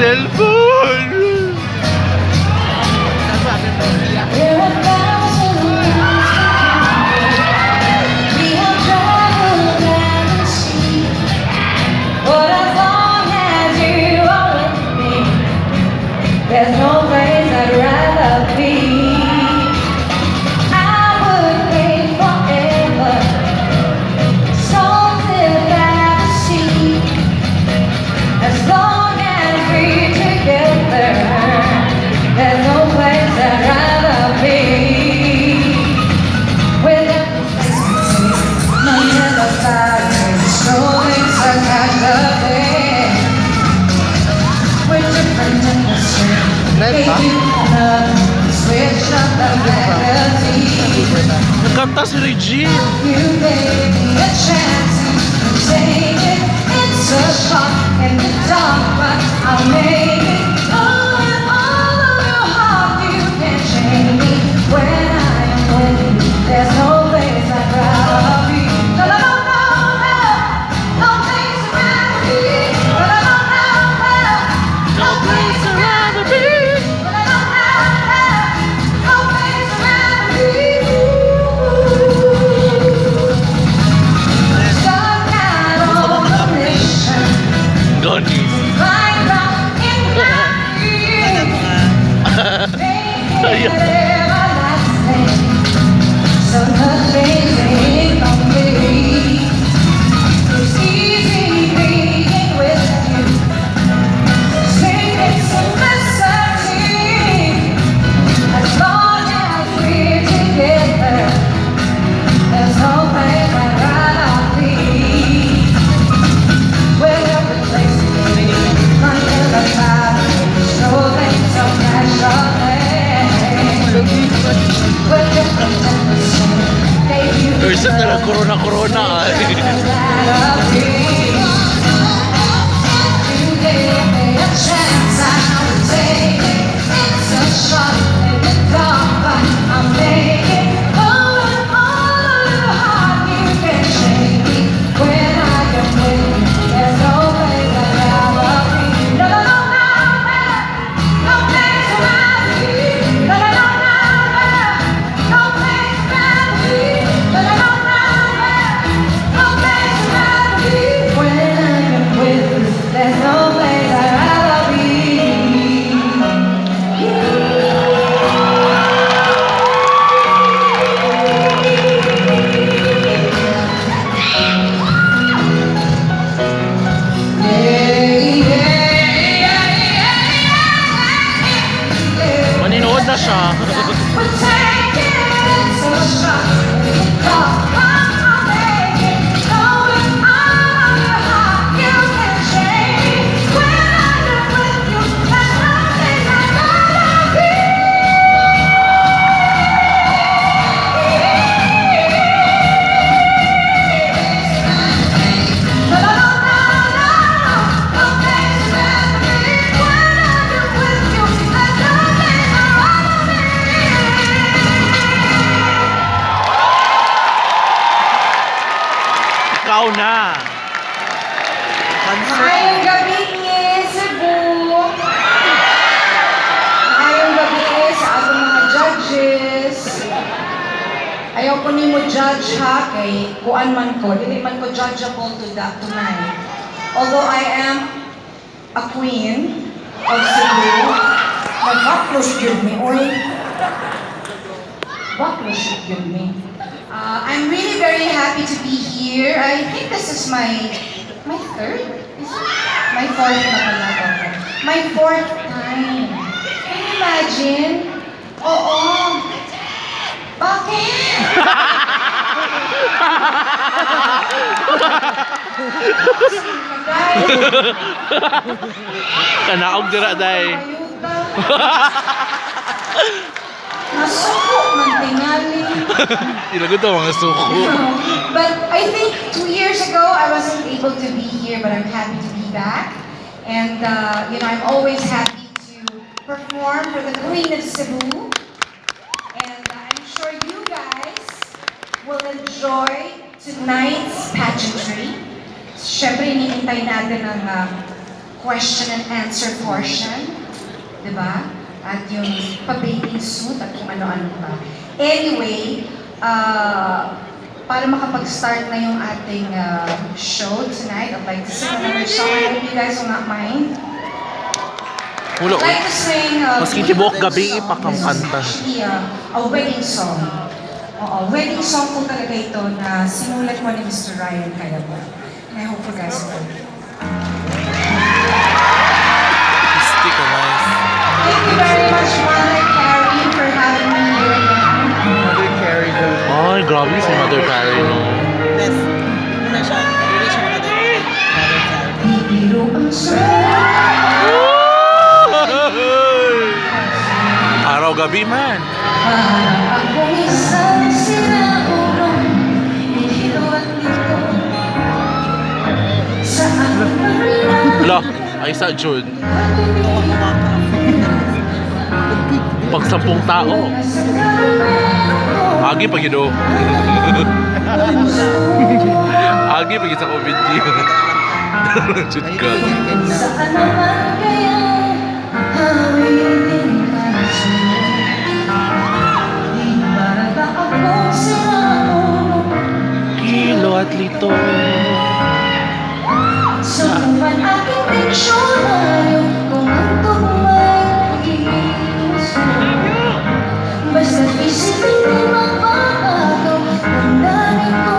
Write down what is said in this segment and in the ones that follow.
cellphone! There's no place I'd rather be. I would wait forever, something that I see. As long as we're together, there's no place I'd rather be. Without my yellow fire, strolling sarcastically. We're different in the street. Live ba? Switch up the melody. Nagkanta si Regine! You gave me a chance to take it. It's a shot in the dark, but I'll make it. Oh, and all of your heart, you can shake me. When I am with you, there's no place I'd rather be. No, no, no, no, no. No place I'd rather be. No, no, no, no, no. No place I'd rather be. No, no, no, no, no. No place I'd rather be. Stuck out on a mission. Goni! Flying round in my dreams. Make it everlasting. So nothing's in on me. It's easy being with you. Sing it's a mystery. As long as we're together, there's no place I'd rather be. Wherever the place may be, until the cloud strolling so casually. We're different in the same. Hey, you Uy, saan na lang corona-corona ah? You gave me a chance, I would take it. It's a shot in the dark, but I'll make it. Oh, and all of your heart, you can shake me. When I am with you, there's no place I'd rather be. No, no, no, no, no. No place I'd rather be. No, no, no, no, no. No place I'd rather be. No, no, no, no, no. No place I'd rather be. When I am with you, there's no place I'd rather be. Maninood na siya! We're taking it so shot in the dark, but I'll make it. Knowing all of your heart, you can shake me. When I am with you, there's nothing I'd rather be. No, no, no, no, no. No place I'd rather be. When I am with you, there's nothing I'd rather be. Ikaw na! Ngayong gabi Cebu. Ngayong gabi sa atong mga judges. Ayaw ko ni mo judge ha, kay kuan man ko. Dili man ko judgeable to that tonight. Although I am a queen of Cebu, nag-backlash yun me, oy. Backlash yun me. I'm really very happy to be here. I think this is my third? Is it? My fourth na pala. Okay. My fourth time. Can you imagine? Oo. Bakit? Kanaog dira day! Nasuko man tingali. Ilagot ang mga suko. But I think 2 years ago, I wasn't able to be here, but I'm happy to be back. And, I'm always happy to perform for the Queen of Cebu. And I'm sure you guys will enjoy tonight's pageantry. Siyempre, iniintay natin ang question and answer portion. Diba? At yung pa-bathing suit at kung ano-ano pa. Anyway, para makapag-start na yung ating show tonight, I'd like to sing another song. I hope you guys will not mind. Wala. I'd like to sing Maski tibuok gabi, ipakang kanta. Actually, a wedding song. Oo, wedding song po talaga ito na sinulat mo ni Mr. Ryan Cayaba. And I hope you guys will. Stick a nice. Thank you very much, Mother Carrie, for having me here again. Mother Carrie daw. Ay, grabe si Mother Carrie, no? Yes. Una siya. Hindi siya Mother Carrie. Bibiro ang Araw-gabi man. parang akong isang sinaulong nililo at nito sa aking marina. Wala, ay sa June. Pag 10 tao. Agi pag yun. Agi pag isa COVID yun. Jud ka. Saan naman kaya hawitin ka di para ba akong sinaulong Kilo at lito. subukan aking diksyonaryo kung ang tungay puso. Basta't isipin mo magbabago ang dating ko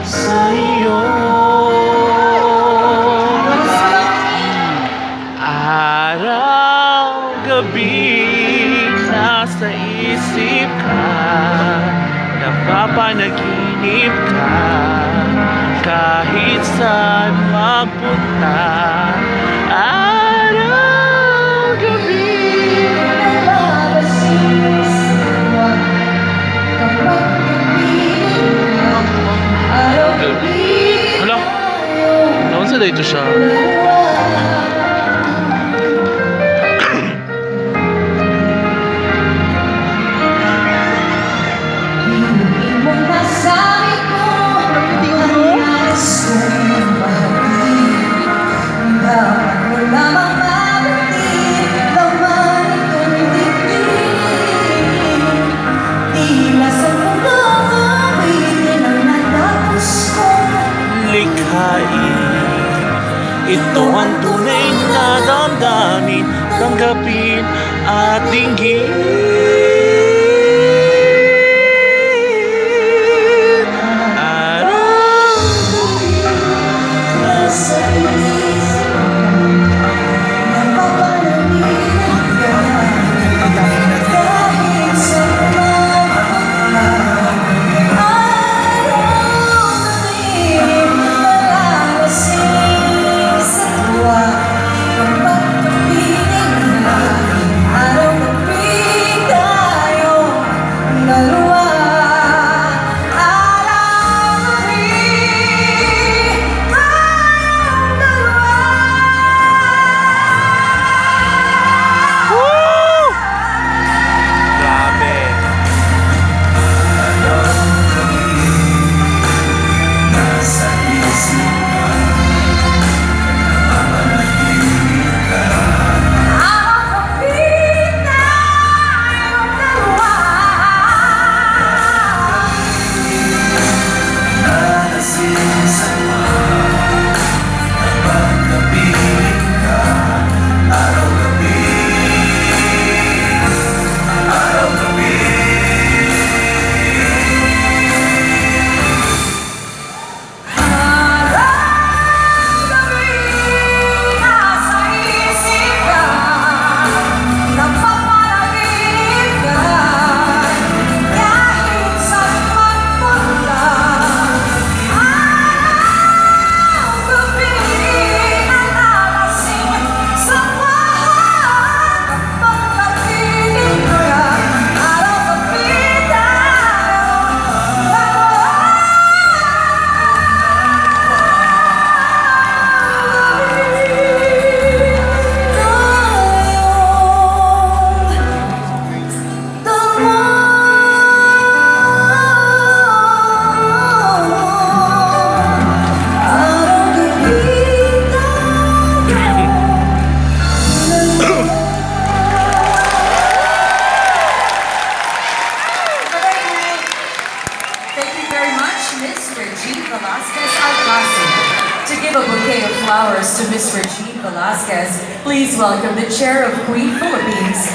sa Sa'yo. Araw-gabi nasa isip ka, napapanaginip ka, kahit saan magpunta. Araw-gabi. nalabasis. Huwag kapag kapiling ka, araw-gabi Hala, naon sa dito siya? Hinuin mo na sabi ko ang nais kong bahagi. Dapat mo lamang mabatid laman itong dibdib. Tila sa mundo awitin ang natapos ko. Likhain, ito ang tunay na damdamin, tanggapin at dinggin. Araw-gabi nasa isip Napapanaginip ka kahit sa araw-gabi nalalasing sa tuwa kapag kapiling na araw-gabi flowers to Miss Regine Velasquez. Please welcome the Chair of Queen Philippines,